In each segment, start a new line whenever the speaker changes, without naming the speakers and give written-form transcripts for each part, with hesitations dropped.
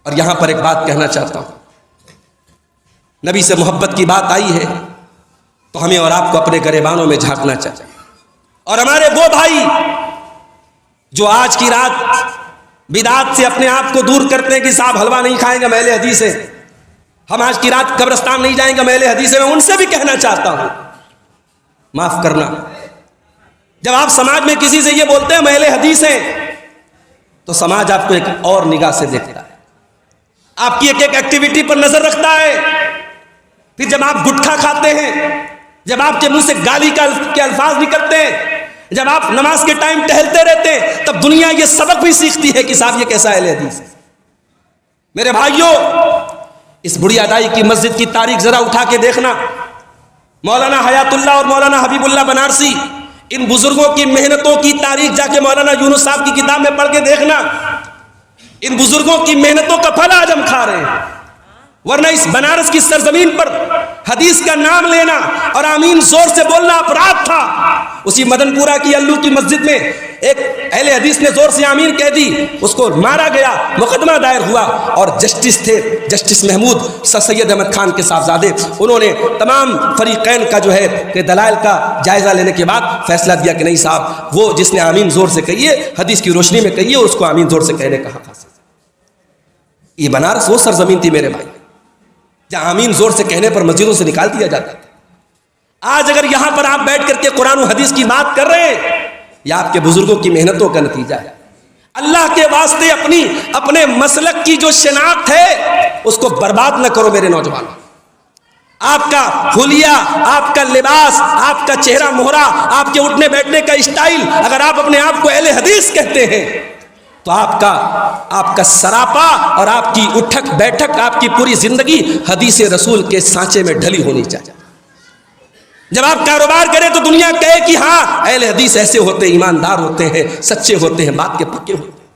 اور یہاں پر ایک بات کہنا چاہتا ہوں، نبی سے محبت کی بات آئی ہے تو ہمیں اور آپ کو اپنے گریبانوں میں جھانکنا چاہیے. اور ہمارے وہ بھائی جو آج کی رات بدعات سے اپنے آپ کو دور کرتے ہیں کہ صاحب حلوہ نہیں کھائیں گے، میں اہل حدیث ہے، ہم آج کی رات قبرستان نہیں جائیں گے، میں اہل حدیث ہے، میں ان سے بھی کہنا چاہتا ہوں معاف کرنا، جب آپ سماج میں کسی سے یہ بولتے ہیں میں اہل حدیث ہیں تو سماج آپ کو ایک اور نگاہ سے دیکھتا ہے، آپ کی ایک ایک ایکٹیویٹی پر نظر رکھتا ہے. پھر جب آپ گٹکھا کھاتے ہیں، جب آپ کے منہ سے گالی کے الفاظ نکلتے ہیں، جب آپ نماز کے ٹائم ٹہلتے رہتے ہیں، تب دنیا یہ سبق بھی سیکھتی ہے کہ صاحب یہ کیسا اہل حدیث ہے. میرے بھائیوں، اس بڑی ادائی کی مسجد کی تاریخ ذرا اٹھا کے دیکھنا. مولانا حیات اللہ اور مولانا حبیب اللہ بنارسی، ان بزرگوں کی محنتوں کی تاریخ جا کے مولانا یونس صاحب کی کتاب میں پڑھ کے دیکھنا. ان بزرگوں کی محنتوں کا پھل آج ہم کھا رہے ہیں، ورنہ اس بنارس کی سرزمین پر حدیث کا نام لینا اور آمین زور سے بولنا اپرادھ تھا. اسی مدن پورہ کی الو کی مسجد میں ایک اہل حدیث نے زور سے آمین کہہ دی، اس کو مارا گیا، مقدمہ دائر ہوا، اور جسٹس تھے جسٹس محمود سر سید احمد خان کے صاحبزادے، انہوں نے تمام فریقین کا جو ہے کہ دلائل کا جائزہ لینے کے بعد فیصلہ دیا کہ نہیں صاحب، وہ جس نے آمین زور سے کہی ہے حدیث کی روشنی میں کہی ہے، اس کو آمین زور سے کہنے کا حق حاصل. یہ بنارس وہ سرزمین تھی میرے بھائی جہاں آمین زور سے کہنے پر مسجدوں سے نکال دیا جاتا تھا. آج اگر یہاں پر آپ بیٹھ کر کے قرآن و حدیث کی بات کر رہے ہیں، یہ آپ کے بزرگوں کی محنتوں کا نتیجہ ہے. اللہ کے واسطے اپنے مسلک کی جو شناخت ہے اس کو برباد نہ کرو میرے نوجوانوں. آپ کا حلیہ، آپ کا لباس، آپ کا چہرہ مہرہ، آپ کے اٹھنے بیٹھنے کا اسٹائل، اگر آپ اپنے آپ کو اہل حدیث کہتے ہیں تو آپ کا سراپا اور آپ کی اٹھک بیٹھک، آپ کی پوری زندگی حدیث رسول کے سانچے میں ڈھلی ہونی چاہیے. جب آپ کاروبار کریں تو دنیا کہے کہ ہاں اہل حدیث ایسے ہوتے ہیں، ایماندار ہوتے ہیں، سچے ہوتے ہیں، بات کے پکے ہوتے ہیں.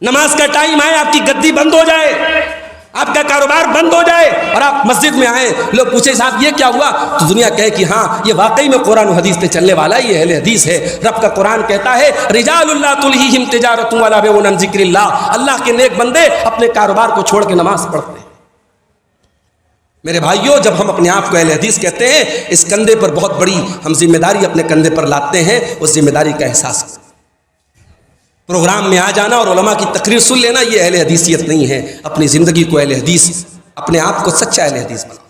نماز کا ٹائم آئے، آپ کی گدی بند ہو جائے، آپ کا کاروبار بند ہو جائے اور آپ مسجد میں آئیں، لوگ پوچھے صاحب یہ کیا ہوا، تو دنیا کہے کہ ہاں یہ واقعی میں قرآن و حدیث پہ چلنے والا ہے، یہ اہل حدیث ہے. رب کا قرآن کہتا ہے رجال اللہ تلہیہم تجارۃ ولا بیع عن ذکر اللہ، اللہ کے نیک بندے اپنے کاروبار کو چھوڑ کے نماز پڑھتے ہیں. میرے بھائیوں، جب ہم اپنے آپ کو اہل حدیث کہتے ہیں، اس کندھے پر بہت بڑی ہم ذمہ داری اپنے کندھے پر لاتے ہیں، اس ذمہ داری کا احساس. پروگرام میں آ جانا اور علماء کی تقریر سن لینا یہ اہل حدیثیت نہیں ہے. اپنی زندگی کو اہل حدیث، اپنے آپ کو سچا اہل حدیث بنا.